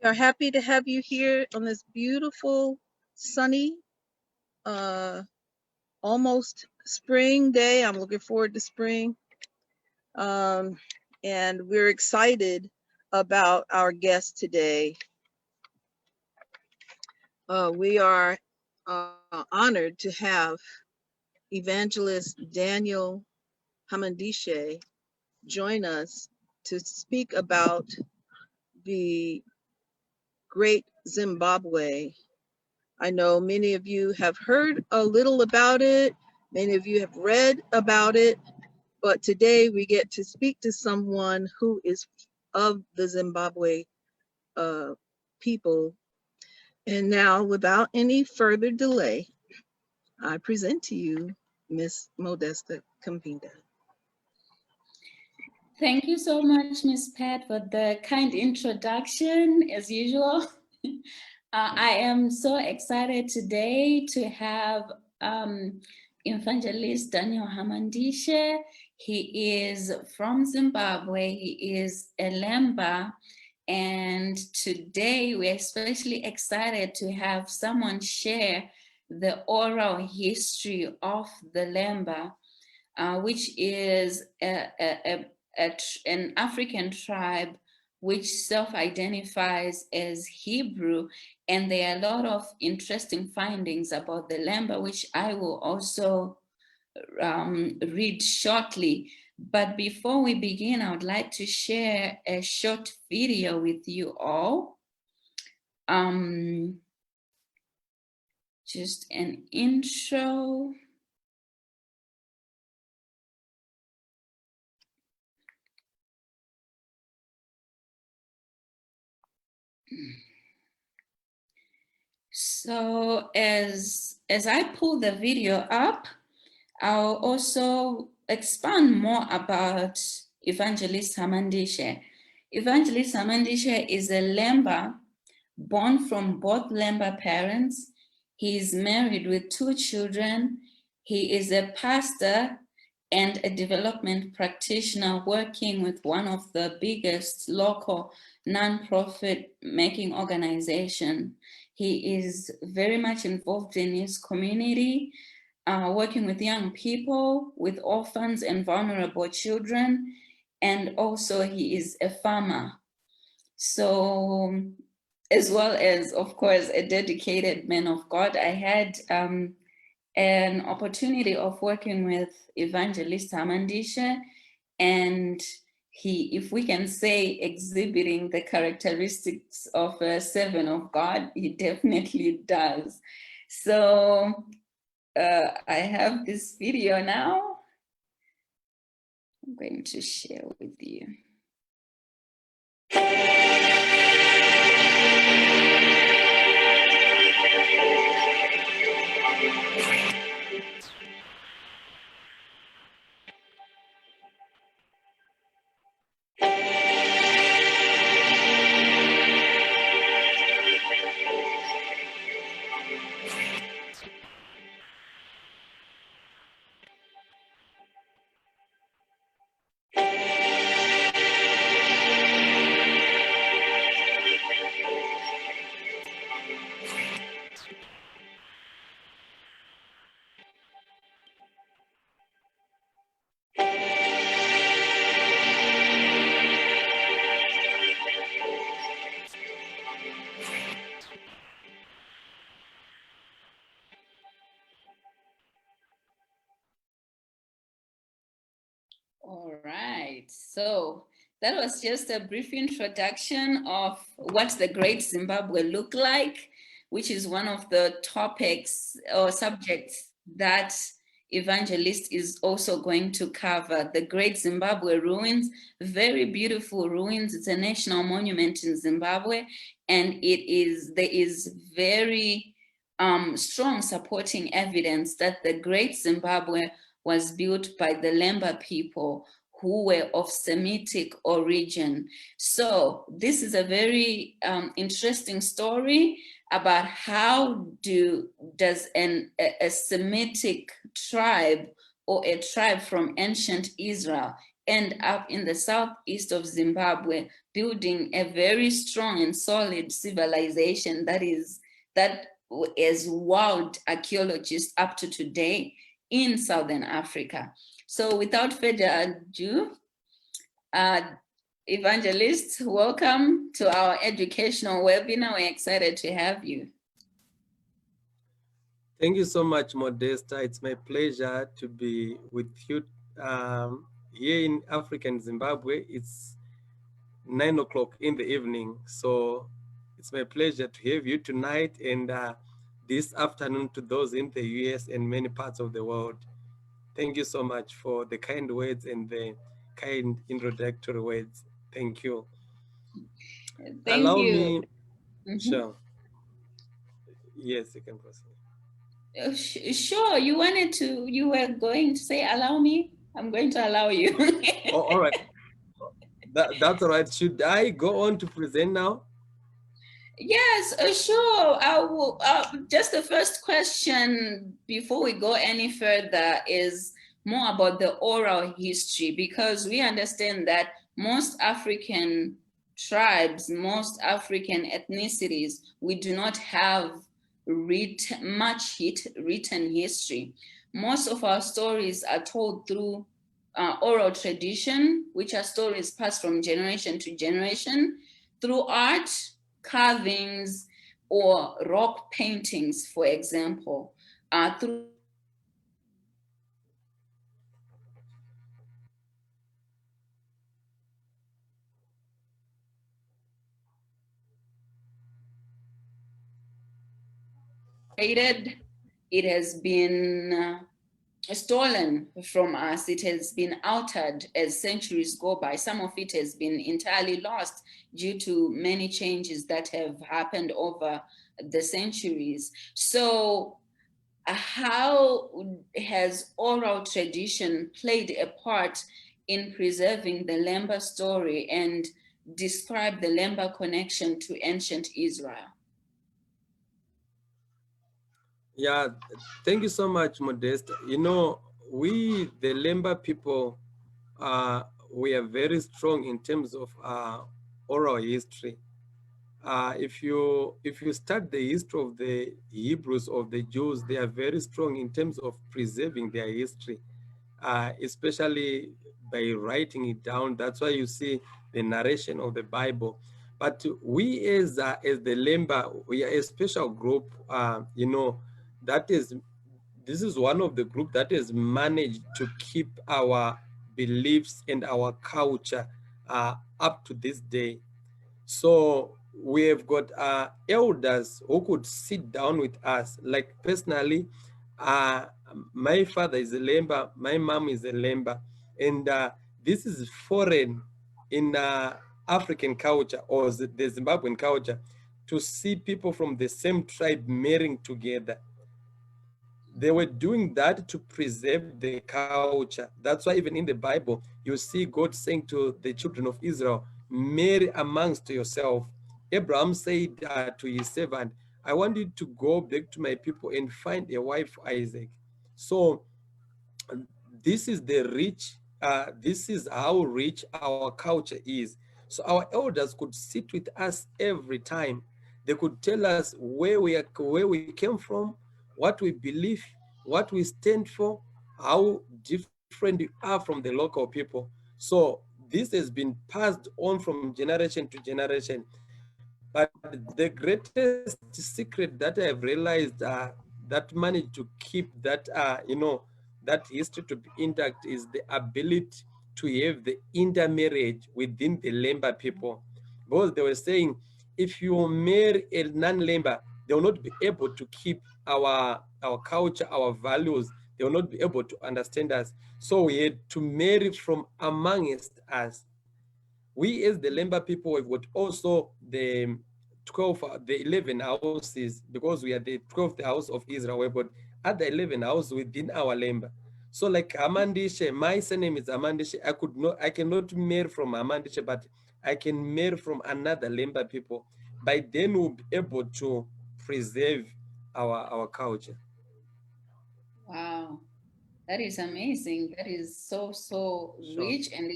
We are happy to have you here on this beautiful, sunny, almost spring day. I'm looking forward to spring. And we're excited about our guest today. We are honored to have Evangelist Daniel Hamandishe join us to speak about the great Zimbabwe. I know many of you have heard a little about it. Many of you have read about it, but today we get to speak to someone who is of the Zimbabwe people. And now, without any further delay, I present to you Miss Modesta Kambinda. Thank you so much, Ms. Pat, for the kind introduction, as usual. I am so excited today to have Evangelist Daniel Hamandishe. He is from Zimbabwe. He is a Lemba. And today we're especially excited to have someone share the oral history of the Lemba, which is an African tribe which self-identifies as Hebrew, and there are a lot of interesting findings about the Lemba, which I will also read shortly. But before we begin, I would like to share a short video with you all. Just an intro. So as I pull the video up, I'll also expand more about Evangelist Hamandishe. Evangelist Hamandishe is a Lemba born from both Lemba parents. He is married with 2 children. He is a pastor and a development practitioner working with one of the biggest local nonprofit making organization. He is very much involved in his community, working with young people, with orphans and vulnerable children, and also he is a farmer. So, as well as, of course, a dedicated man of God, I had an opportunity of working with Evangelist Hamandishe, and he, if we can say, exhibiting the characteristics of a servant of God, he definitely does. So I have this video now. I'm going to share with you. All right, so that was just a brief introduction of what the Great Zimbabwe looked like, which is one of the topics or subjects that Evangelist is also going to cover. The Great Zimbabwe Ruins, very beautiful ruins. It's a national monument in Zimbabwe, and there is very strong supporting evidence that the Great Zimbabwe was built by the Lemba people who were of Semitic origin. So this is a very interesting story about how does a Semitic tribe or a tribe from ancient Israel end up in the southeast of Zimbabwe, building a very strong and solid civilization that is wowed archaeologists up to today in Southern Africa. So without further ado, Evangelist, welcome to our educational webinar. We're excited to have you. Thank you so much, Modesta. It's my pleasure to be with you here in African Zimbabwe. It's 9 o'clock in the evening. So it's my pleasure to have you tonight and this afternoon to those in the US and many parts of the world. Thank you so much for the kind words and the kind introductory words. Thank you. Thank you. Sure. Yes, you can proceed. Sure, you were going to say, allow me? I'm going to allow you. Oh, all right. That's all right. Should I go on to present now? Yes, sure. I will. Just the first question before we go any further is more about the oral history, because we understand that most African tribes, most African ethnicities, we do not have much written history. Most of our stories are told through oral tradition, which are stories passed from generation to generation, through art, carvings, or rock paintings, for example, through it has been stolen from us. It has been altered as centuries go by. Some of it has been entirely lost due to many changes that have happened over the centuries. So how has oral tradition played a part in preserving the Lemba story and describe the Lemba connection to ancient Israel? Yeah, thank you so much, Modest. You know, we, the Lemba people, we are very strong in terms of oral history. If you start the history of the Hebrews, of the Jews, they are very strong in terms of preserving their history, especially by writing it down. That's why you see the narration of the Bible. But we as the Lemba, we are a special group, you know, this is one of the group that has managed to keep our beliefs and our culture up to this day. So we have got elders who could sit down with us. Like personally, uh, my father is a Lemba, my mom is a Lemba, and this is foreign in African culture or the Zimbabwean culture to see people from the same tribe marrying together. They were doing that to preserve the culture. That's why even in the Bible, you see God saying to the children of Israel, marry amongst yourself. Abraham said to his servant, I want you to go back to my people and find a wife for Isaac. So this is the rich, this is how rich our culture is. So our elders could sit with us every time. They could tell us where we came from, what we believe, what we stand for, how different we are from the local people. So this has been passed on from generation to generation. But the greatest secret that I have realized that managed to keep that, that history to be intact is the ability to have the intermarriage within the Lemba people. Because they were saying, if you marry a non-Lemba, they will not be able to keep our culture, our values. They will not be able to understand us. So we had to marry from amongst us. We as the Lemba people, we've got also the 12, the 11 houses, because we are the 12th house of Israel. We've got other 11 houses within our Lemba. So like Hamandishe, my surname is Hamandishe. I cannot marry from Hamandishe, but I can marry from another Lemba people. By then we'll be able to preserve our culture. Wow. That is amazing. That is so, so Sure. rich, and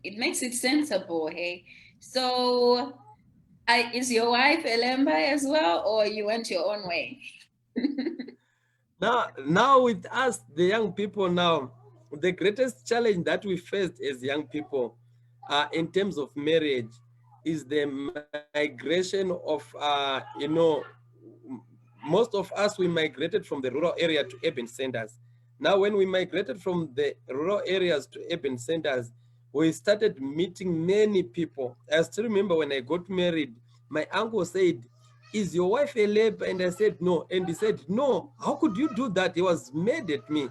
it makes it sensible. Hey, so is your wife a Lemba as well, or you went your own way? Now with us, the young people now, the greatest challenge that we faced as young people in terms of marriage is the migration of, most of us, we migrated from the rural area to urban centers. Now, when we migrated from the rural areas to urban centers, we started meeting many people. I still remember when I got married, my uncle said, "Is your wife a Lemba?" And I said, "No." And he said, "No, how could you do that?" He was mad at me.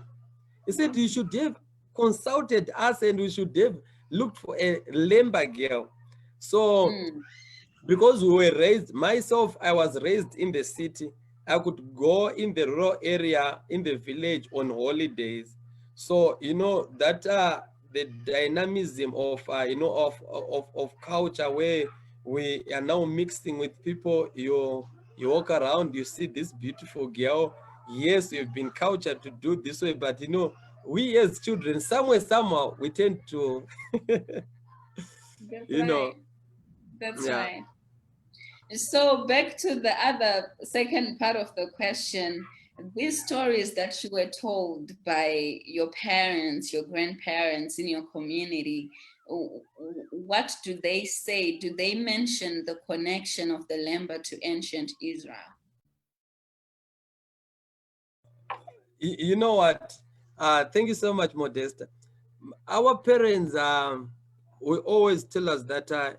He said, "You should have consulted us and we should have looked for a Lemba girl." So Mm, because we were raised, myself, I was raised in the city. I could go in the rural area, in the village on holidays. So, that the dynamism of, of culture, where we are now mixing with people. You walk around, you see this beautiful girl. Yes, you've been cultured to do this way, but we as children, somewhere, somehow, we tend to, that's you know, right. That's yeah. right. So back to the other second part of the question, these stories that you were told by your parents, your grandparents in your community, what do they say? Do they mention the connection of the Lemba to ancient Israel? You know what? Thank you so much, Modesta. Our parents, will always tell us that,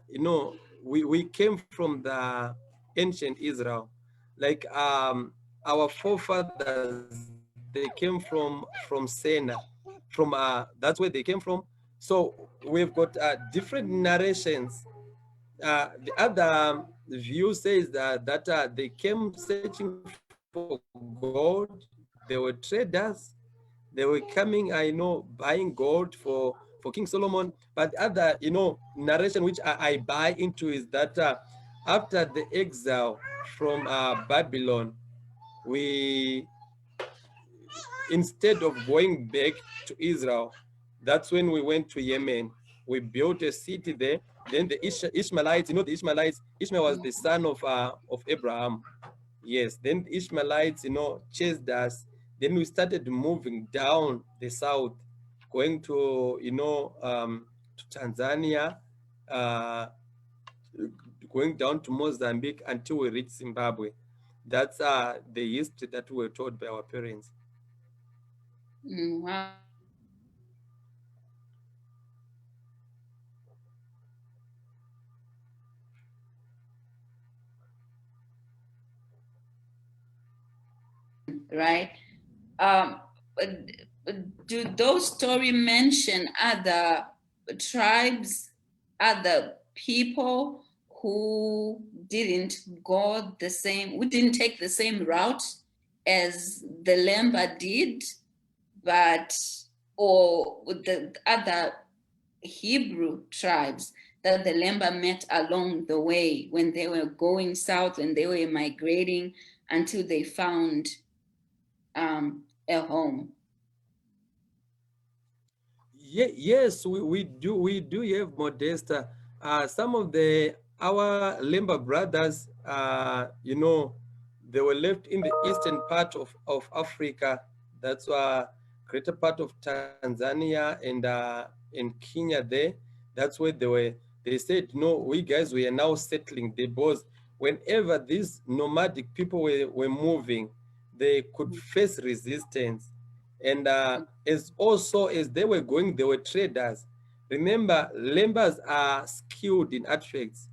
we came from the ancient Israel. Like, our forefathers, they came from Sena, that's where they came from. So we've got different narrations. The other view says that they came searching for gold. They were traders. They were coming, buying gold for King Solomon. But the other, narration which I buy into is that, after the exile from Babylon, we, instead of going back to Israel, that's when we went to Yemen. We built a city there. Then the Ishmaelites, the Ishmaelites, Ishmael was the son of Abraham. Yes, then the Ishmaelites, chased us. Then we started moving down the south, going to Tanzania, uh, going down to Mozambique until we reached Zimbabwe. That's the history that we were told by our parents. Wow. Right? Um, do those stories mention other tribes, other people who didn't go the same, who didn't take the same route as the Lemba did, but or the other Hebrew tribes that the Lemba met along the way when they were going south and they were migrating until they found a home? Yes, we do have Modesta. Some of our Lemba brothers, they were left in the eastern part of Africa. That's greater part of Tanzania and Kenya there. That's where they said, no, we guys, we are now settling the boss. Whenever these nomadic people were moving, they could face resistance. And as also as they were going, they were traders. Remember, Lembas are skilled in artifacts.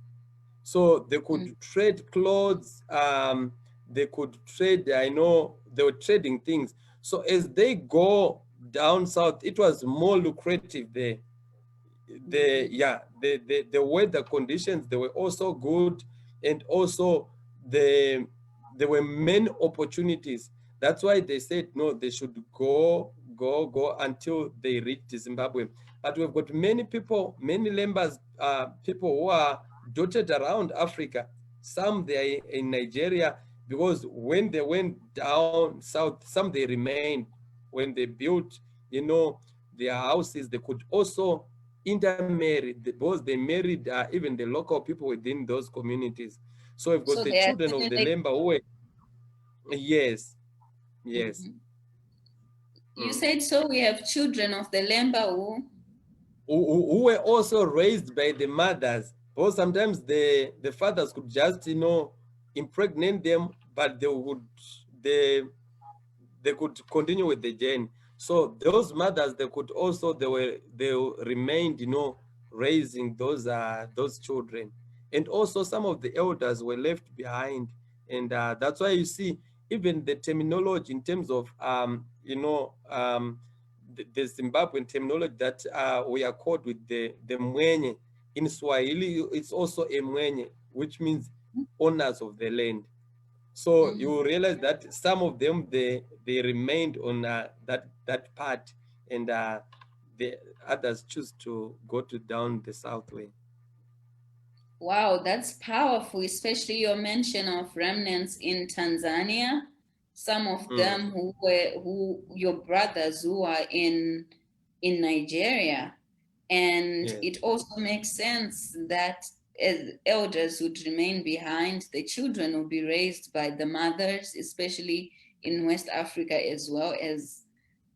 So they could trade clothes, they could trade, I know they were trading things. So as they go down south, it was more lucrative there. The weather conditions, they were also good, and also the there were many opportunities. That's why they said no, they should go until they reach Zimbabwe. But we've got many people, many members, people who are dotted around Africa. Some they are in Nigeria, because when they went down south, some they remained when they built you know, their houses, they could also intermarry because they married even the local people within those communities. So we've got So the they are children of the simulated. Lemba who were, yes, yes. Mhm. You Mm. said so we have children of the Lemba Who were also raised by the mothers. Or sometimes the fathers could just, you know, impregnate them, but they could continue with the journey. So those mothers, they could also, they remained, you know, raising those children. And also some of the elders were left behind. And that's why you see even the terminology in terms of, you know, the Zimbabwean terminology that we are called with the mwenye. In Swahili, it's also a mwenye, which means owners of the land. So you who? will realize that some of them, they remained on that part, and the others choose to go to down the south way. Wow, that's powerful, especially your mention of remnants in Tanzania. Some of Mm, them who your brothers who are in Nigeria. And yes, it also makes sense that as elders would remain behind, the children will be raised by the mothers, especially in West Africa, as well as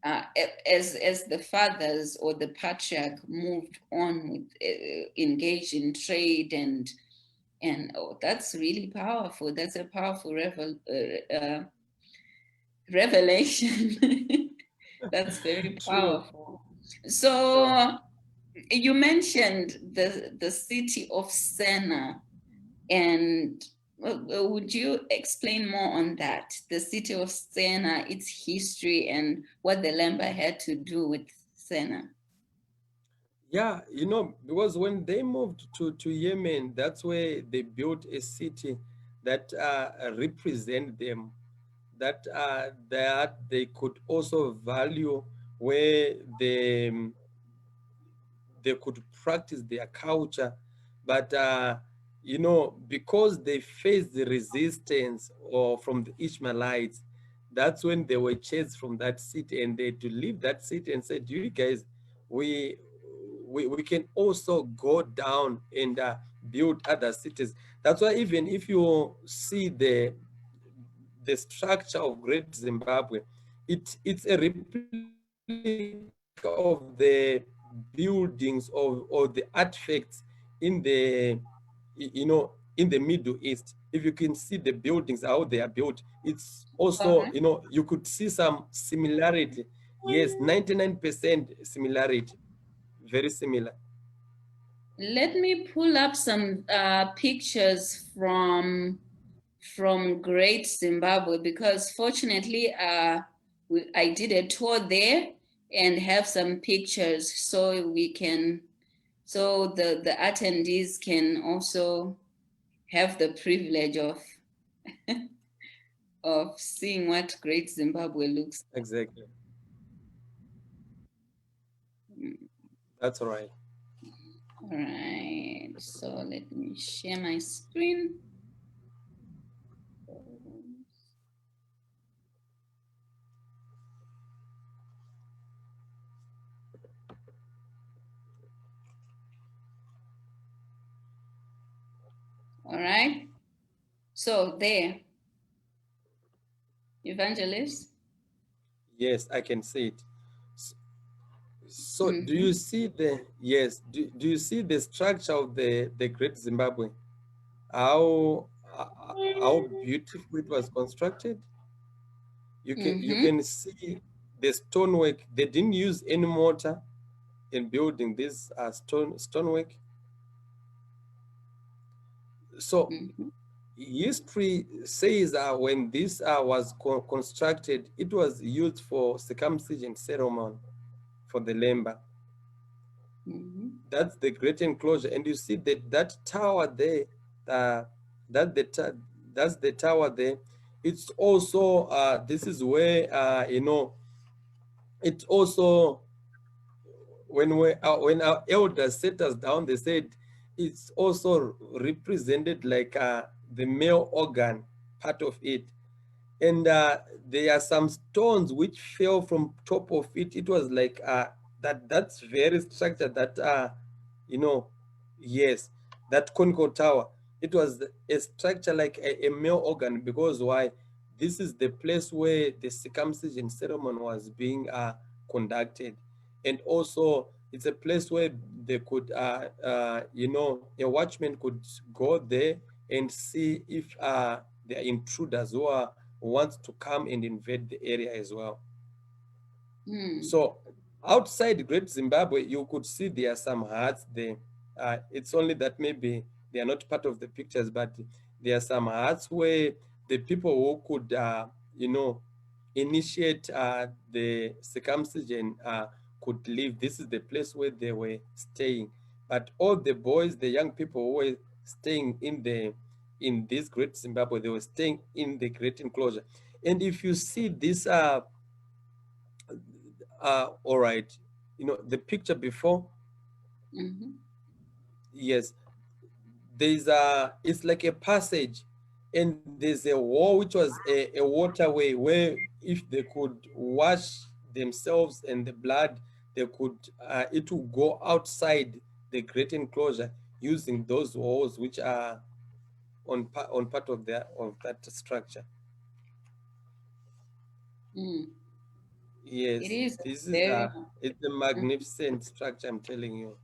the fathers or the patriarch moved on with engaged in trade and oh, that's really powerful. That's a powerful revelation. That's very true, powerful. true. So you mentioned the city of Sena, and would you explain more on that? The city of Sena, its history, and what the Lemba had to do with Sena. Yeah, you know, because when they moved to Yemen, that's where they built a city that represent them, that they could also value, where they could practice their culture. But you know, because they faced the resistance or from the Ishmaelites, that's when they were chased from that city, and they had to leave that city and said, you guys, we we can also go down and build other cities. That's why even if you see the structure of Great Zimbabwe, it's a replica of the buildings or the artifacts in you know, in the Middle East. If you can see the buildings, how they are built, it's All also, right. you know, you could see some similarity. Yes, 99% similarity, very similar. Let me pull up some pictures from Great Zimbabwe because fortunately, I did a tour there and have some pictures so we can so the attendees can also have the privilege of seeing what Great Zimbabwe looks Exactly, like. that's right. All right, so let me share my screen. All right, so there, Evangelist. Yes, I can see it. So do Mm-hmm, you see the, yes, do you see the structure of the Great Zimbabwe? How beautiful it was constructed. You mm-hmm, can see the stonework. They didn't use any mortar in building this stonework. So mm-hmm, history says when this was constructed, it was used for circumcision ceremony for the Lemba. mm-hmm, That's the great enclosure, and you see that tower there. Uh, that that's the tower there. It's also this is where you know, it also, when our elders set us down, they said it's also represented like the male organ part of it. And there are some stones which fell from top of it. It was like that's very structure that you know, yes, that conical tower. It was a structure like a male organ, because why? This is the place where the circumcision ceremony was being conducted, and also it's a place where they could you know, a watchman could go there and see if there are intruders who want to come and invade the area as well. Mm. So outside Great Zimbabwe, you could see there are some huts there. It's only that maybe they are not part of the pictures, but there are some huts where the people who could, you know, initiate the circumcision could live. This is the place where they were staying. But all the boys, the young people who were staying in this Great Zimbabwe, they were staying in the Great Enclosure. And if you see this all right, you know, the picture before, Mm-hmm. yes, there's it's like a passage, and there's a wall which was a waterway where if they could wash themselves and the blood, they could it will go outside the great enclosure using those walls which are on part of that structure. Mm. It Yes, is this is very. it's a magnificent structure, I'm telling you.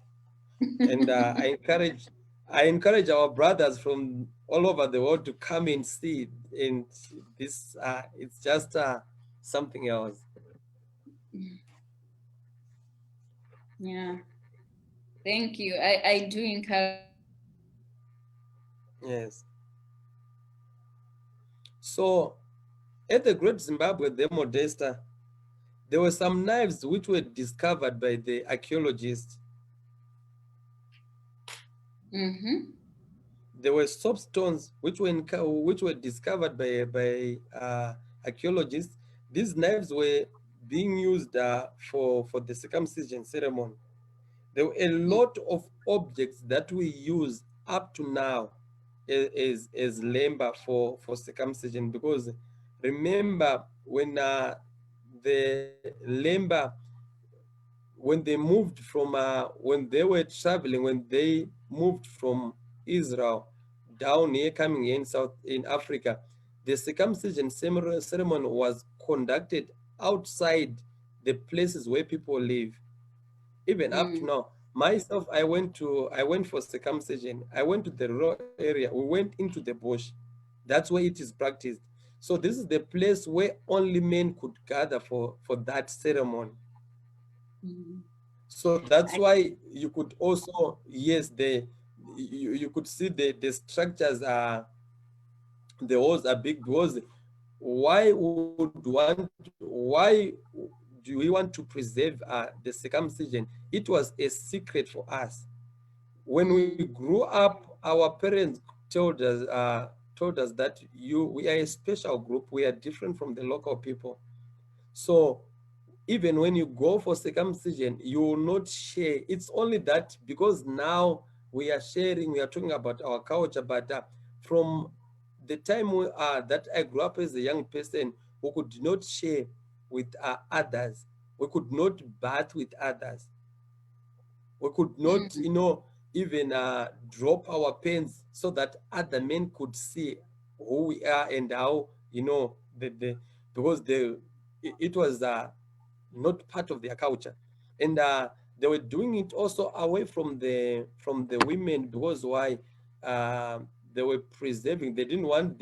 And Mm. I encourage our brothers from all over the world to come and see it. And this it's just something else. Yeah, thank you. I do encourage. Yes. So at the Great Zimbabwe, the Modesta, there were some knives which were discovered by the archaeologists. Mm-hmm. There were soapstones which were discovered by archaeologists. These knives were being used for the circumcision ceremony. There were a lot of objects that we use up to now as Lemba for circumcision, because remember when the Lemba, when they moved from when they were traveling, when they moved from Israel down here coming here in South in Africa, the circumcision ceremony was conducted outside the places where people live. Even up to Mm. now, myself, I went for circumcision. I went to the rural area. We went into the bush. That's where it is practiced. So this is the place where only men could gather for that ceremony. Mm. So that's I, why you could also, yes, you could see the structures are, the walls are big, because why do we want to preserve the circumcision? It was a secret for us. When we mm. grew up, our parents told us that we are a special group. We are different from the local people. So even when you go for circumcision, you will not share. It's only that because now we are sharing, we are talking about our culture, but from the time that I grew up as a young person, we could not share with others. We could not bath with others. We could not, Mm. you know, even drop our pens so that other men could see who we are and how, you know, because it was not part of their culture, and they were doing it also away from the women, because why? They were preserving. They didn't want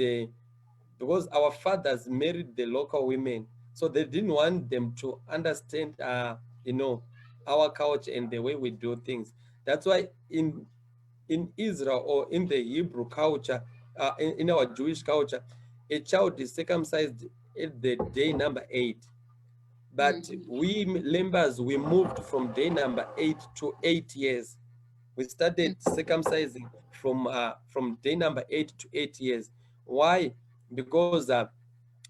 because our fathers married the local women, so they didn't want them to understand, you know, our culture and the way we do things. That's why in Israel or in the Hebrew culture, in our Jewish culture, a child is circumcised at the day number 8. But Mm. we Lembas, we moved from day number 8 to 8 years. We Mm. started circumcising from day number 8 to 8 years. Why? Because at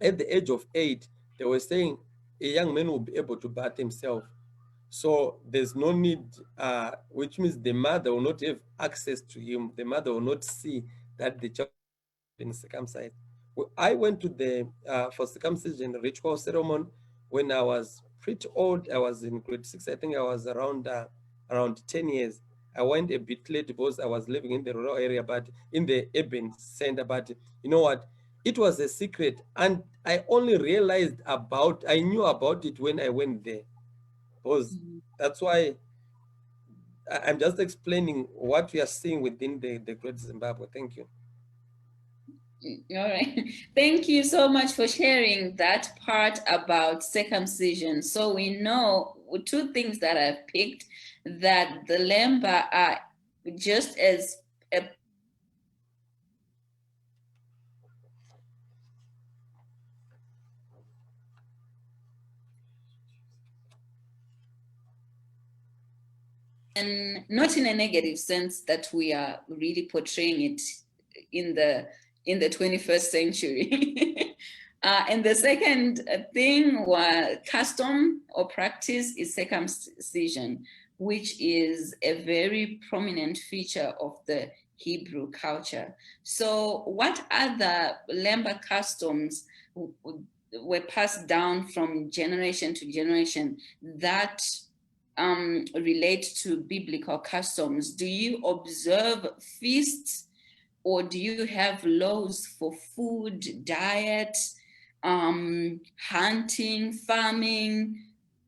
the age of 8, they were saying a young man will be able to bath himself. So there's no need, which means the mother will not have access to him. The mother will not see that the child has been circumcised. I went to the for circumcision ritual ceremony when I was pretty old. I was in grade 6. I think I was around 10 years. I went a bit late because I was living in the rural area, but in the urban center. But you know what? It was a secret, and I only realized I knew about it when I went there. Because that's why I'm just explaining what we are seeing within the Great Zimbabwe. Thank you. All right. Thank you so much for sharing that part about circumcision. So we know two things that I've picked, that the Lemba are just as a and not in a negative sense that we are really portraying it in the 21st century. And the second thing was custom or practice is circumcision, which is a very prominent feature of the Hebrew culture. So what other Lemba customs were passed down from generation to generation that relate to biblical customs? Do you observe feasts, or do you have laws for food, diet, hunting, farming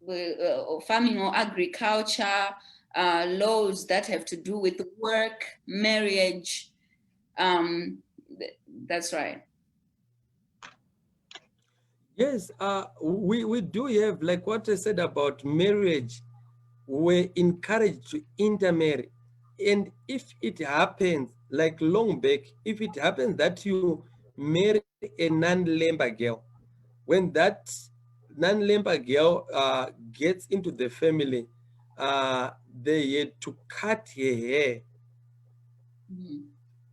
or agriculture, laws that have to do with work, marriage? That's right. Yes, we do have, like what I said about marriage, we're encouraged to intermarry. And if it happens, like long back, if it happens that you marry a non-Lemba girl, when that non-Lemba girl gets into the family, they had to cut her hair.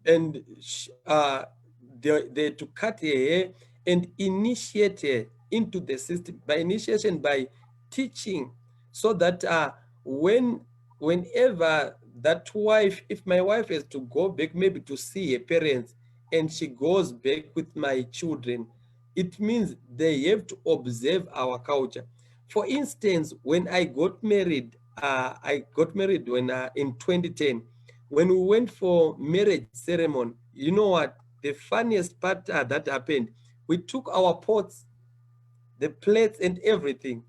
And they to cut her hair and initiate her into the system by initiation, by teaching, so that whenever that wife, if my wife has to go back maybe to see her parents and she goes back with my children, it means they have to observe our culture. For instance, when I got married when in 2010. When we went for marriage ceremony, you know what? The funniest part that happened, we took our pots, the plates and everything,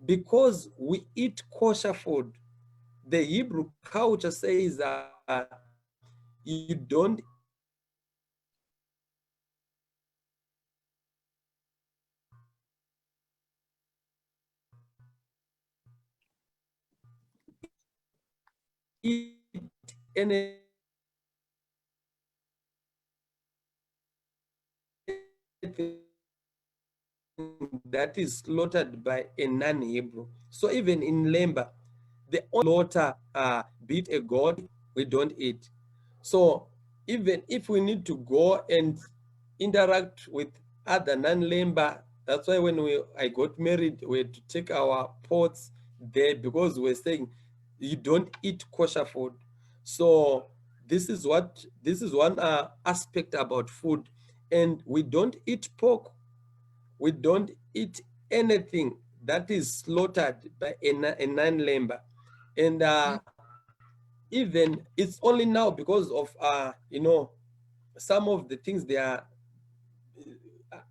because we eat kosher food. The Hebrew culture says you don't eat anything that is slaughtered by a non-Hebrew. So even in Lemba, the only slaughter beat a god, we don't eat. So even if we need to go and interact with other non-Lemba, that's why when I got married, we had to take our pots there because we're saying you don't eat kosher food. So this is one aspect about food, and we don't eat pork. We don't eat anything that is slaughtered by a non-Lemba. And even it's only now because of some of the things they are,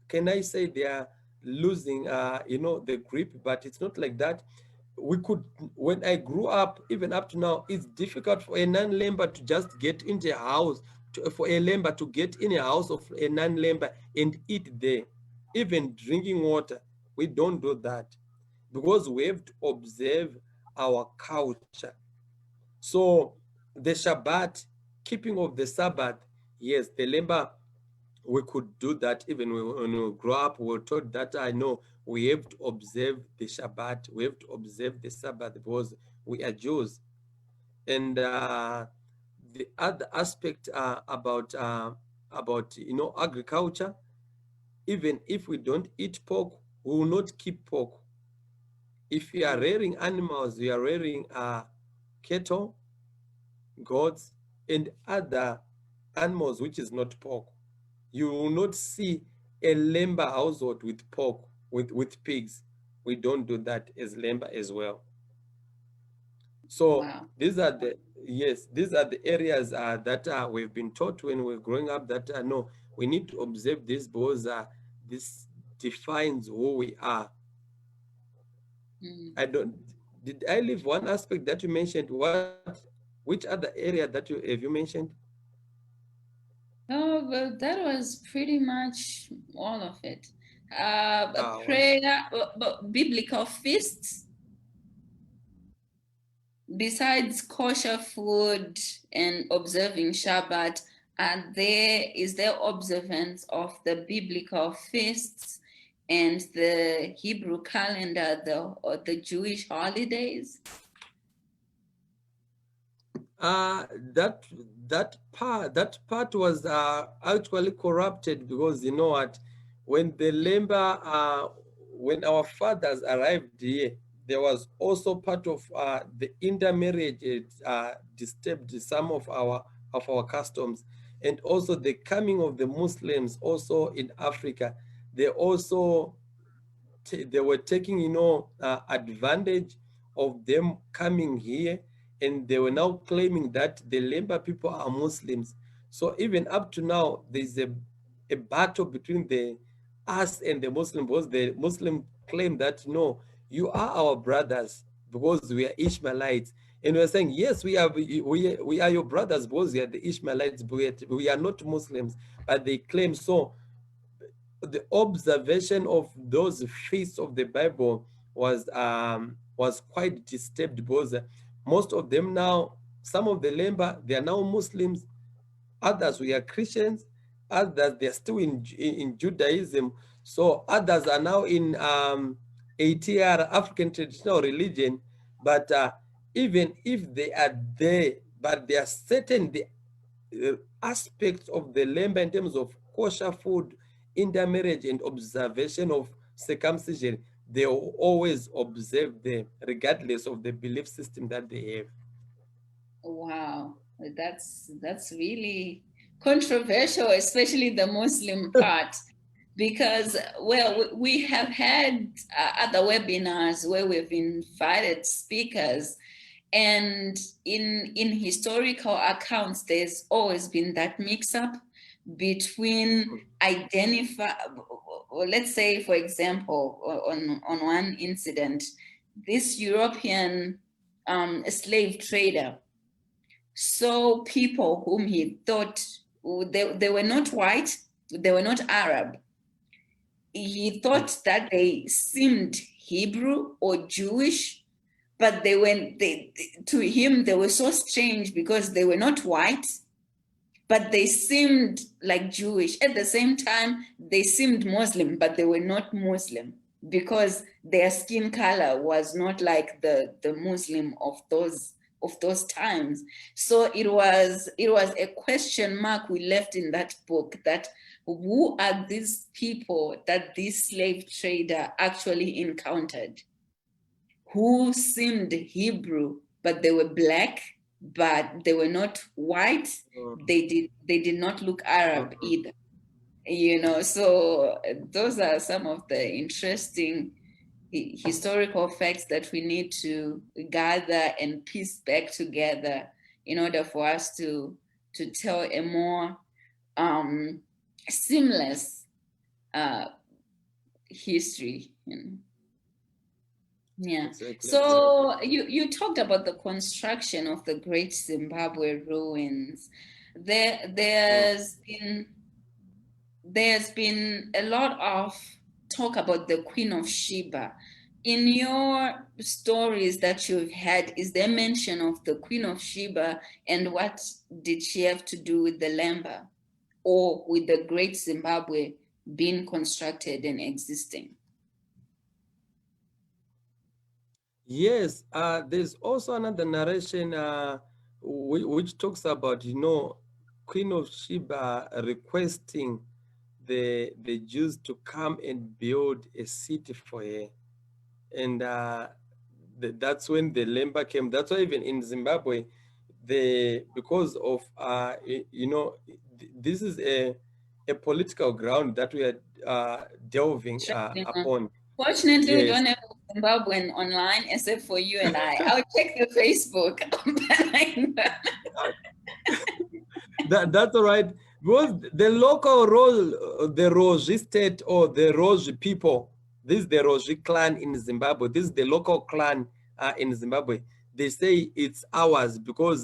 can I say, they are losing the grip, but it's not like that. We could, when I grew up, even up to now, it's difficult for a non-Lemba to just get into a house, for a Lemba to get in a house of a non-Lemba and eat there. Even drinking water, we don't do that because we have to observe our culture. So the Shabbat, keeping of the Sabbath, yes, the Lemba, we could do that. Even when we grow up, we were taught that. I know we have to observe the Shabbat, we have to observe the Sabbath because we are Jews. And the other aspect about agriculture, even if we don't eat pork, we will not keep pork. If you are rearing animals, you are rearing cattle, goats, and other animals which is not pork. You will not see a Lemba household with pork, with pigs. We don't do that as Lemba as well. So Wow. these are the, yes, these are the areas that we've been taught when we're growing up that no, we need to observe this because this defines who we are. Mm. I don't, did I leave one aspect that you mentioned? Which other area that you have you mentioned? Oh, well, that was pretty much all of it. A What? prayer, biblical feasts, besides kosher food and observing Shabbat, is there observance of the biblical feasts and the Hebrew calendar, or the Jewish holidays? Uh, that that part was actually corrupted because you know what, when the Lemba when our fathers arrived here, there was also part of the intermarriage. It disturbed some of our customs, and also the coming of the Muslims also in Africa. They also they were taking, you know, advantage of them coming here, and they were now claiming that the Lemba people are Muslims. So even up to now, there's a battle between the us and the Muslim, because the Muslim claim that no, you are our brothers because we are Ishmaelites. And we're saying, yes, we are your brothers because we are the Ishmaelites, but we are not Muslims. But they claim so. The observation of those feasts of the Bible was quite disturbed because most of them now, some of the Lemba, they are now Muslims, others we are Christians, others they are still in Judaism, so others are now in ATR, African traditional religion. But even if they are there, but there are certain aspects of the Lemba in terms of kosher food, intermarriage, and observation of circumcision, they will always observe them regardless of the belief system that they have. Wow, that's really controversial, especially the Muslim part, because well, we have had other webinars where we've invited speakers, and in historical accounts, there's always been that mix-up between identify, or let's say, for example, on one incident, this European slave trader saw people whom he thought they were not white, they were not Arab. He thought that they seemed Hebrew or Jewish, but to him they were so strange because they were not white, but they seemed like Jewish. At the same time, they seemed Muslim, but they were not Muslim because their skin color was not like the Muslim of those times. So it was a question mark we left in that book, that who are these people that this slave trader actually encountered, who seemed Hebrew, but they were black, but they were not white. They did not look Arab either. So those are some of the interesting historical facts that we need to gather and piece back together in order for us to tell a more seamless history. Yeah. Exactly. So you talked about the construction of the Great Zimbabwe ruins. There's been a lot of talk about the Queen of Sheba. In your stories that you've had, is there mention of the Queen of Sheba, and what did she have to do with the Lemba or with the Great Zimbabwe being constructed and existing? Yes, there's also another narration which talks about, you know, Queen of Sheba requesting the Jews to come and build a city for her. And that's when the Lemba came. That's why even in Zimbabwe, because of, you know, this is a political ground that we are delving upon. Fortunately, we Yes. don't have Zimbabwean online except for you and I. I'll check the Facebook. That's all right. Because the local role, the Roji state or the Roji people, this is the Roji clan in Zimbabwe. This is the local clan in Zimbabwe. They say it's ours because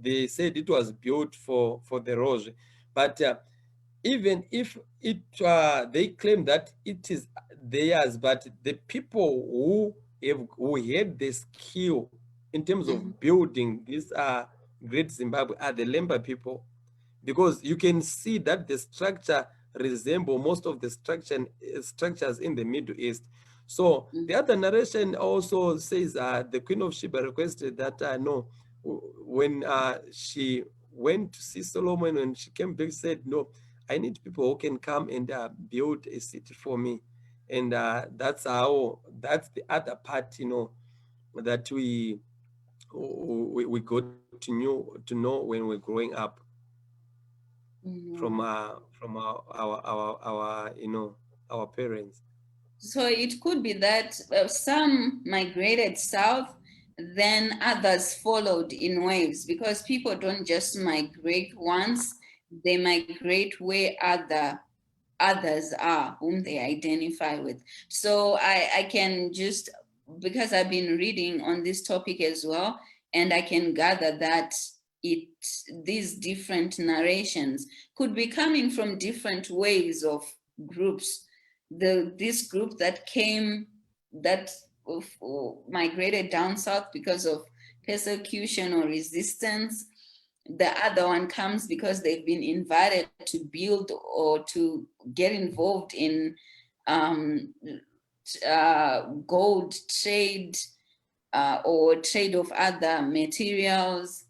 they said it was built for the Roji. But even if they claim that it is theirs, but the people who had the skill in terms of building this great Zimbabwe are the Lemba people, because you can see that the structure resemble most of the structures in the Middle East. So the other narration also says the Queen of Sheba requested that no, when she went to see Solomon, when she came back, said, no, I need people who can come and build a city for me. And that's the other part, that we got to know when we're growing up from our our parents. So it could be that some migrated south, then others followed in waves, because people don't just migrate once, they migrate where others are whom they identify with. So I can just, because I've been reading on this topic as well, and I can gather that these different narrations could be coming from different waves of groups. This group that migrated down south because of persecution or resistance. The other one comes because they've been invited to build or to get involved in gold trade or trade of other materials.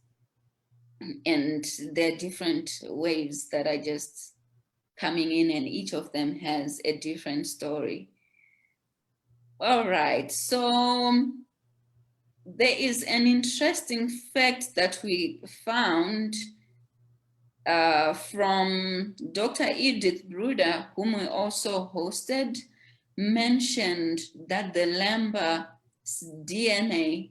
And there are different waves that are just coming in, and each of them has a different story. All right, so there is an interesting fact that we found from Dr. Edith Bruder, whom we also hosted, mentioned that the Lemba DNA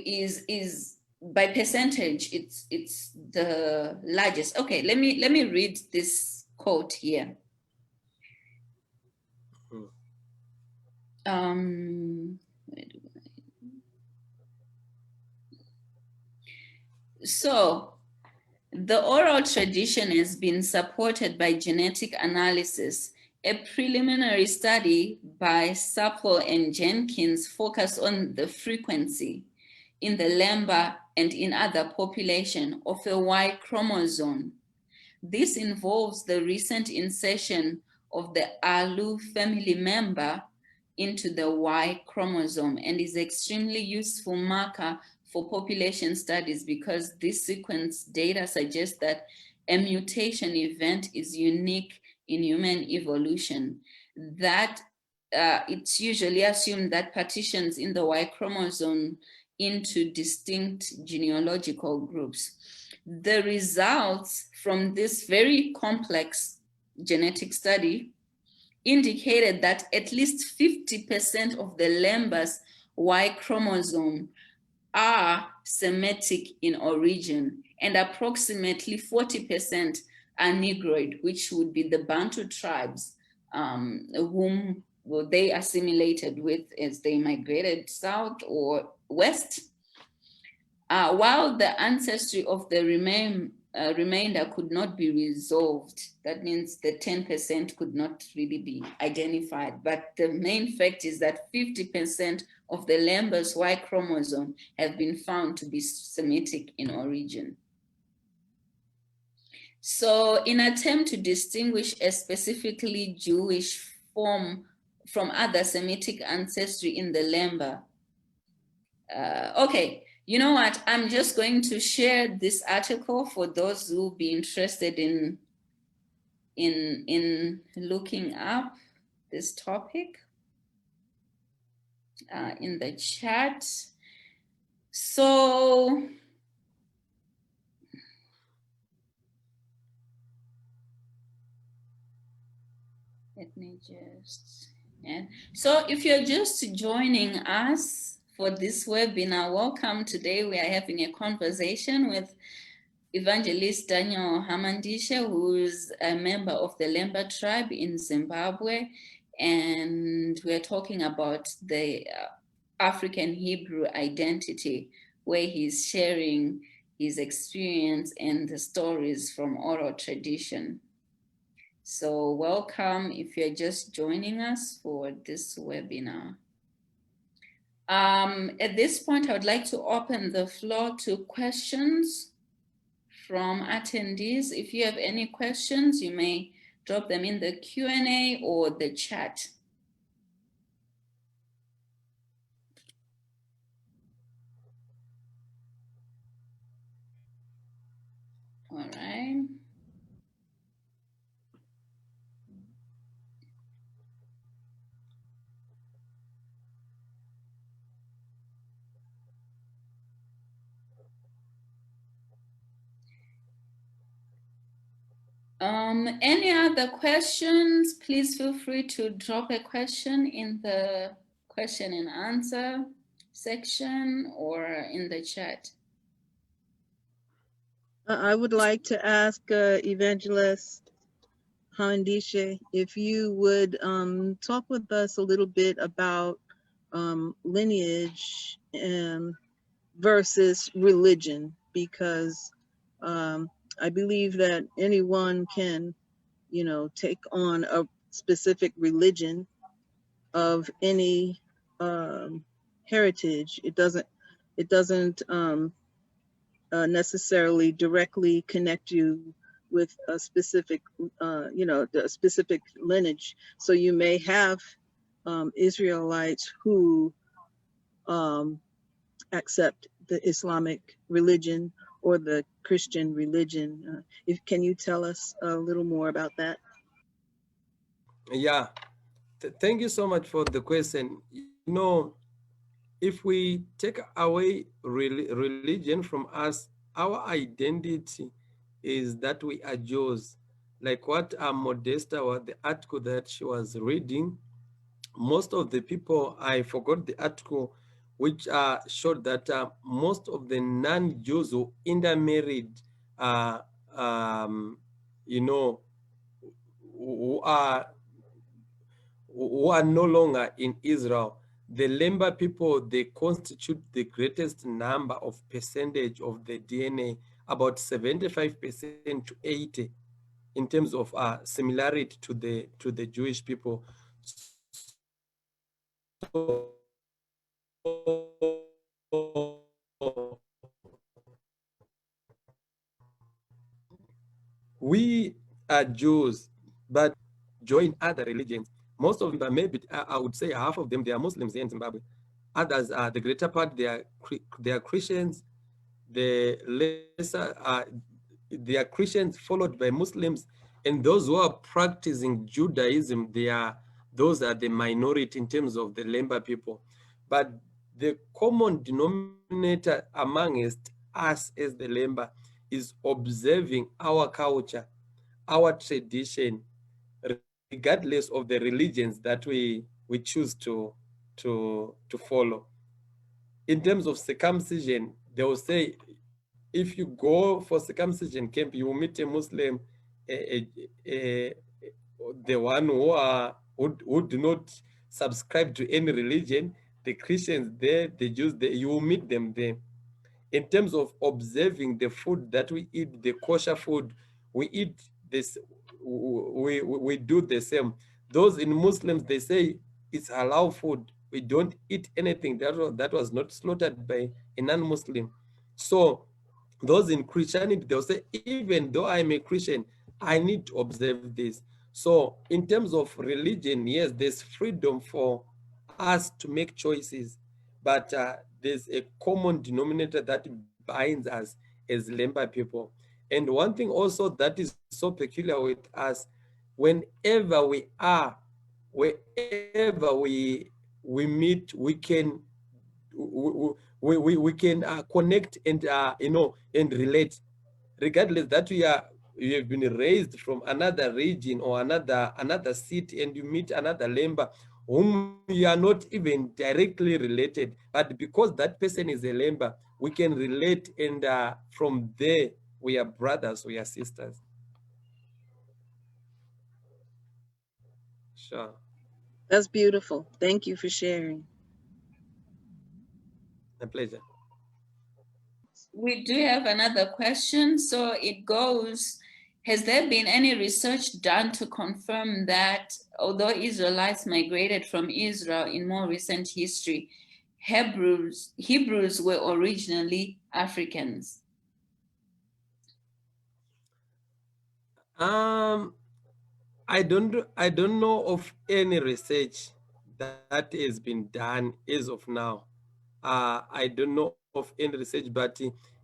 is by percentage, it's the largest. Okay, let me read this quote here. So the oral tradition has been supported by genetic analysis. A preliminary study by Sapple and Jenkins focused on the frequency in the Lemba and in other population of a Y chromosome. This involves the recent insertion of the ALU family member into the Y chromosome and is extremely useful marker for population studies, because this sequence data suggests that a mutation event is unique in human evolution. That it's usually assumed that partitions in the Y chromosome into distinct genealogical groups. The results from this very complex genetic study indicated that at least 50% of the Lemba's Y chromosome are Semitic in origin, and approximately 40% are Negroid, which would be the Bantu tribes whom they assimilated with as they migrated south or west. While the ancestry of the remainder could not be resolved, that means the 10% could not really be identified. But the main fact is that 50% of the Lemba's Y chromosome have been found to be Semitic in origin. So in an attempt to distinguish a specifically Jewish form from other Semitic ancestry in the Lemba, okay, you know what? I'm just going to share this article for those who will be interested in looking up this topic in the chat. So me just, and so if you're just joining us for this webinar, welcome. Today we are having a conversation with Evangelist Daniel Hamandishe, who's a member of the Lemba tribe in Zimbabwe, and we're talking about the African Hebrew identity, where he's sharing his experience and the stories from oral tradition. So welcome if you're just joining us for this webinar. At this point, I would like to open the floor to questions from attendees. If you have any questions, you may drop them in the Q&A or the chat. All right. Any other questions? Please feel free to drop a question in the question and answer section or in the chat. I would like to ask Evangelist Hamandishe if you would talk with us a little bit about lineage versus religion, because I believe that anyone can, take on a specific religion of any heritage. It doesn't necessarily directly connect you with a specific, a specific lineage. So you may have Israelites who accept the Islamic religion or the Christian religion. Can you tell us a little more about that? Yeah, thank you so much for the question. If we take away religion from us, our identity is that we are Jews. Like what Modesta, or the article that she was reading, most of the people, I forgot the article, which showed that most of the non-Jews who intermarried, who are no longer in Israel. The Lemba people, they constitute the greatest number of percentage of the DNA, about 75% to 80, in terms of similarity to the Jewish people. So we are Jews, but join other religions. Most of them, maybe I would say half of them, they are Muslims here in Zimbabwe. Others, the greater part, they are Christians. The lesser, they are Christians followed by Muslims, and those who are practicing Judaism, those are the minority in terms of the Lemba people. But the common denominator amongst us as the Lemba is observing our culture, our tradition, regardless of the religions that we choose to follow. In terms of circumcision, they will say, if you go for circumcision camp, you will meet a Muslim, the one who do not subscribe to any religion, the Christians there, the Jews there, you will meet them there. In terms of observing the food that we eat, the kosher food, we eat this, we do the same. Those in Muslims, they say it's halal food. We don't eat anything that was not slaughtered by a non-Muslim. So those in Christianity, they'll say, even though I'm a Christian, I need to observe this. So in terms of religion, yes, there's freedom for us to make choices, but there's a common denominator that binds us as Lemba people. And one thing also that is so peculiar with us, whenever we are, wherever we meet, we can connect and and relate, regardless that we are you have been raised from another region or another city, and you meet another Lemba whom you are not even directly related, but because that person is a Lemba, we can relate, and from there we are brothers, we are sisters. Sure. That's beautiful. Thank you for sharing. My pleasure. We do have another question. So it goes, has there been any research done to confirm that although Israelites migrated from Israel in more recent history, Hebrews were originally Africans? I don't know of any research that has been done as of now. I don't know of any research, but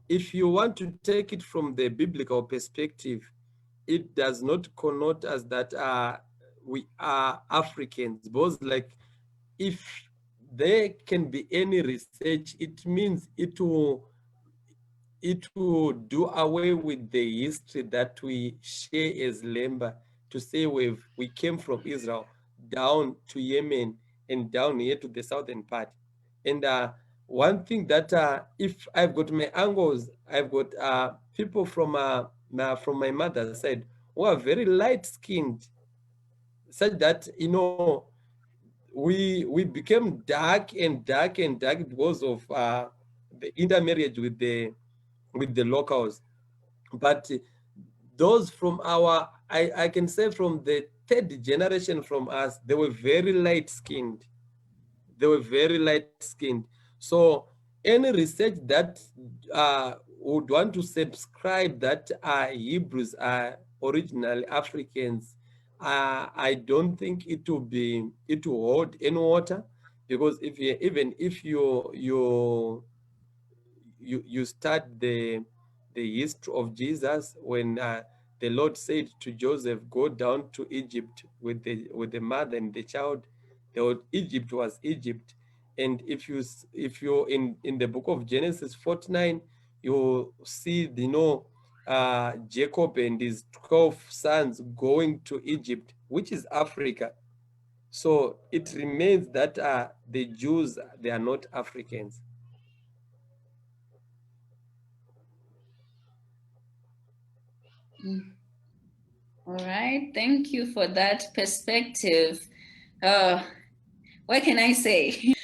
if you want to take it from the biblical perspective, it does not connote us that we are Africans. Because like, if there can be any research, it means it will do away with the history that we share as Lemba, to say we came from Israel down to Yemen and down here to the southern part. And one thing that if I've got my uncles, I've got people from my mother's side who are very light skinned, such that we became dark and dark and dark because of the intermarriage with the locals. But those from I can say from the third generation from us, they were very light skinned. They were very light skinned. So any research that would want to subscribe that Hebrews are originally Africans, I don't think it will hold any water, because even if you start the history of Jesus, when the Lord said to Joseph, "Go down to Egypt with the mother and the child." Egypt was Egypt, and if you in the book of Genesis 49, you see Jacob and his 12 sons going to Egypt, which is Africa. So it remains that the Jews, they are not Africans. All right, thank you for that perspective. What can I say?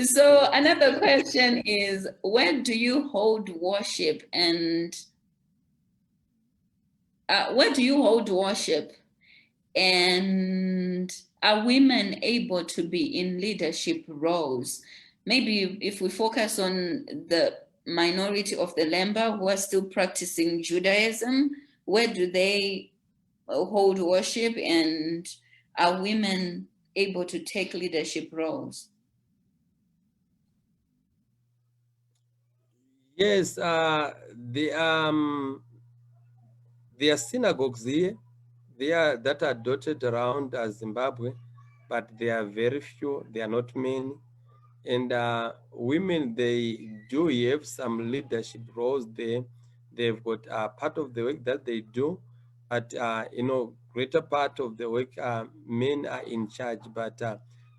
So another question is, where do you hold worship, and where do you hold worship, and are women able to be in leadership roles? Maybe if we focus on the minority of the Lemba who are still practicing Judaism, where do they hold worship, and are women able to take leadership roles? Yes, there are synagogues here. They are that are dotted around Zimbabwe, but they are very few. They are not many. And women, they do have some leadership roles there. They've got part of the work that they do, but greater part of the work, men are in charge. But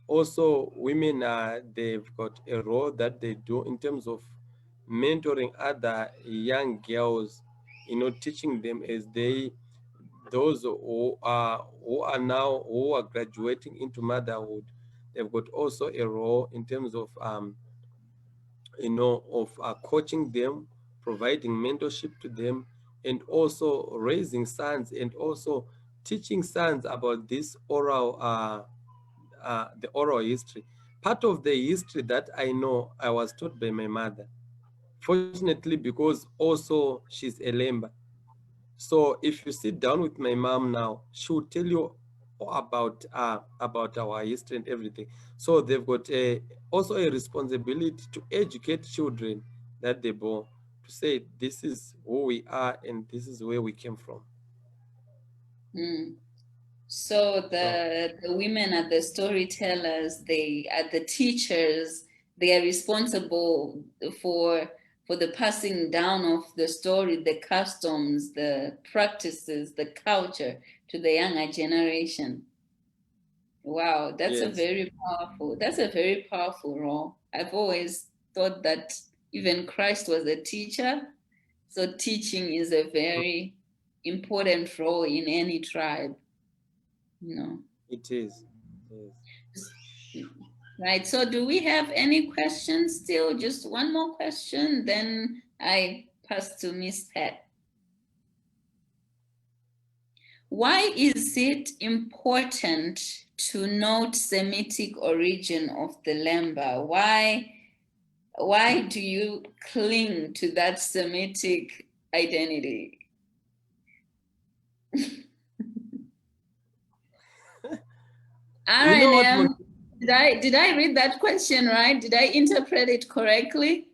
also women, they've got a role that they do in terms of mentoring other young girls, teaching them as those who are graduating into motherhood. They've got also a role in terms of coaching them, providing mentorship to them, and also raising sons, and also teaching sons about this the oral history. Part of the history that I know, I was taught by my mother. Fortunately, because also she's a Lemba. So if you sit down with my mom now, she will tell you about our history and everything. So they've got also a responsibility to educate children that they born, to say this is who we are and this is where we came from. Mm. So So the women are the storytellers, they are the teachers, they are responsible for for the passing down of the story, the customs, the practices, the culture to the younger generation. Wow, that's Yes. that's a very powerful role. I've always thought that even Christ was a teacher, so teaching is a very important role in any tribe, you know. It is. Yes. Right, so do we have any questions still? Just one more question, then I pass to Miss Pat. Why is it important to note Semitic origin of the Lemba? Why do you cling to that Semitic identity? You know what? RNM, did I read that question right? Did I interpret it correctly?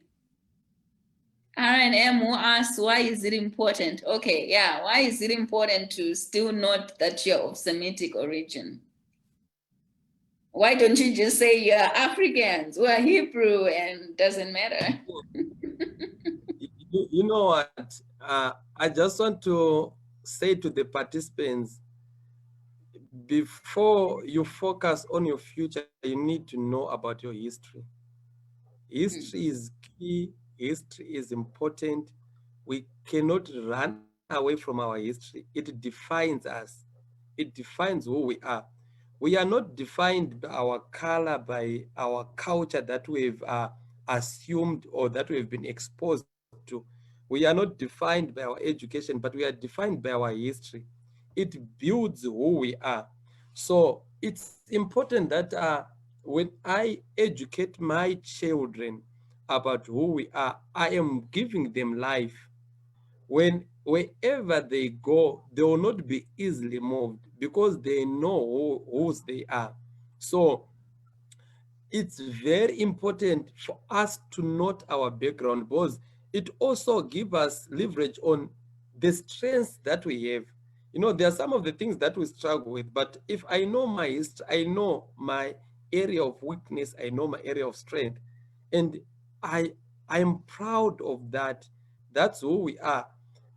RNM who asks, why is it important? Okay, yeah, why is it important to still note that you're of Semitic origin? Why don't you just say you're Africans, we're Hebrew, and doesn't matter? You know what? I just want to say to the participants, before you focus on your future, you need to know about your history. History is key. History is important. We cannot run away from our history. It defines us. It defines who we are. We are not defined by our color, by our culture that we've assumed or that we've been exposed to. We are not defined by our education, but we are defined by our history. It builds who we are. So it's important that when I educate my children about who we are, I am giving them life. Wherever they go, they will not be easily moved because they know whose they are. So it's very important for us to note our background because it also gives us leverage on the strengths that we have. You know, there are some of the things that we struggle with, but if I know my history, I know my area of weakness, I know my area of strength, and I I am proud of that. That's who we are,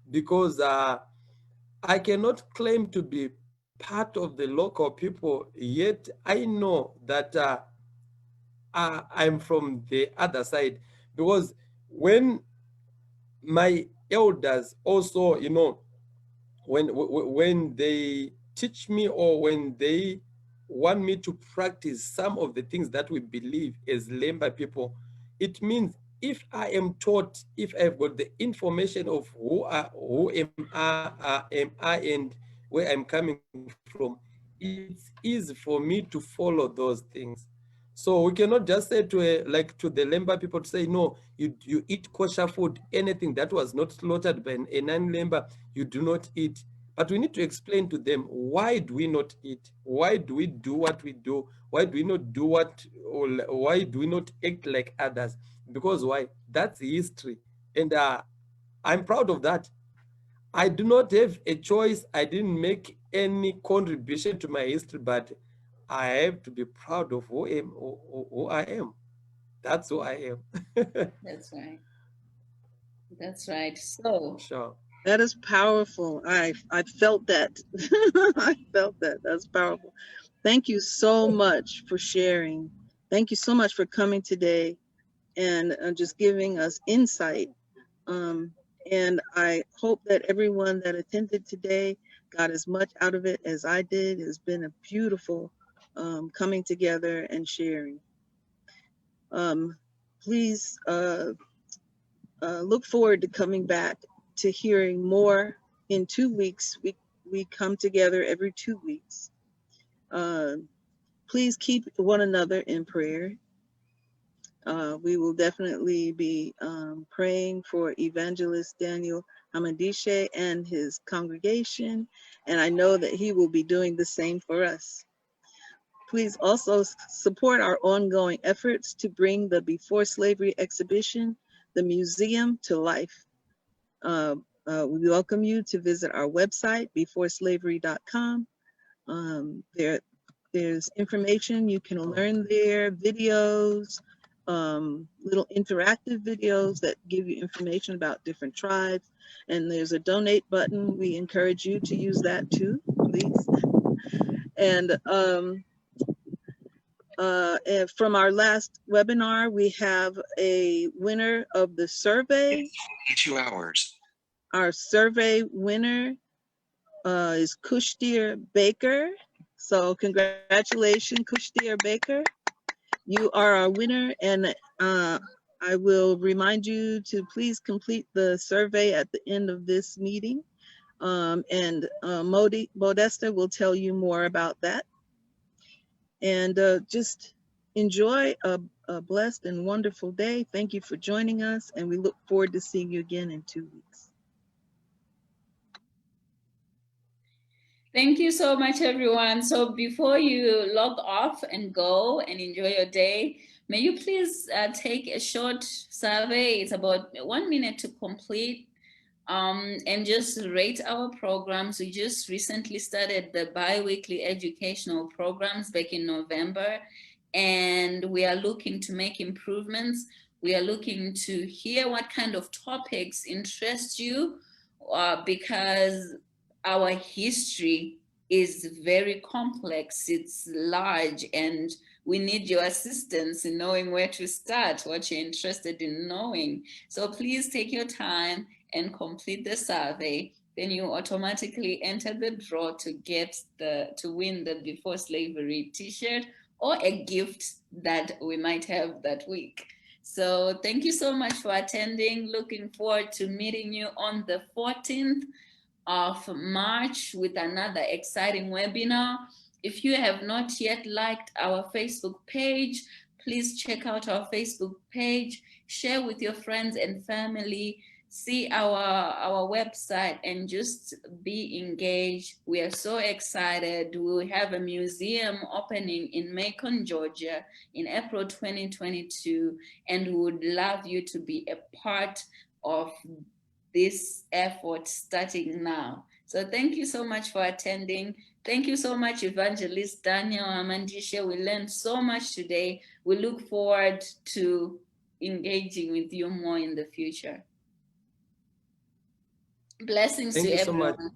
because I cannot claim to be part of the local people, yet I know that I'm from the other side, because when my elders also, you know, when they teach me or when they want me to practice some of the things that we believe as Lemba people, it means if I am taught, if I've got the information of who am I and where I'm coming from, it's easy for me to follow those things. So we cannot just say to to the Lemba people to say, no, you eat kosher food, anything that was not slaughtered by a non-Lemba, you do not eat. But we need to explain to them, why do we not eat? Why do we do what we do? Why do we not do or why do we not act like others? Because why? That's history. And I'm proud of that. I do not have a choice. I didn't make any contribution to my history, but I have to be proud of who I am. That's who I am. That's right. That's right. So, Sure. That is powerful. I felt that. I felt that. That's powerful. Thank you so much for sharing. Thank you so much for coming today and just giving us insight. Um, and I hope that everyone that attended today got as much out of it as I did. It's been a beautiful coming together and sharing. Please look forward to coming back to hearing more in 2 weeks. We come together every 2 weeks. Please keep one another in prayer. We will definitely be praying for Evangelist Daniel Hamandishe and his congregation, and I know that he will be doing the same for us. Please also support our ongoing efforts to bring the Before Slavery exhibition, the museum, to life. We welcome you to visit our website, beforeslavery.com. There's information you can learn there, videos, little interactive videos that give you information about different tribes. And there's a donate button. We encourage you to use that too, please. And from our last webinar, we have a winner of the survey. 22 hours. Our survey winner is Kushtir Baker. So congratulations, Kushtir Baker. You are our winner, and I will remind you to please complete the survey at the end of this meeting. Modesta will tell you more about that. And just enjoy a blessed and wonderful day. Thank you for joining us, and we look forward to seeing you again in 2 weeks. Thank you so much, everyone. So before you log off and go and enjoy your day, may you please take a short survey. It's about 1 minute to complete, and just rate our programs. We just recently started the bi-weekly educational programs back in November, and we are looking to make improvements. We are looking to hear what kind of topics interest you, because our history is very complex, it's large, and we need your assistance in knowing where to start, what you're interested in knowing. So please take your time and complete the survey. Then you automatically enter the draw to win the Before Slavery t-shirt or a gift that we might have that week. So thank you so much for attending. Looking forward to meeting you on the 14th of March with another exciting webinar. If you have not yet liked our Facebook page, please check out our Facebook page, share with your friends and family, see our website, and just be engaged. We are so excited. We'll have a museum opening in Macon, Georgia in April 2022, and we would love you to be a part of this effort starting now. So thank you so much for attending. Thank you so much, Evangelist Daniel Hamandishe. We learned so much today. We look forward to engaging with you more in the future. Blessings Thank to you so much. everyone.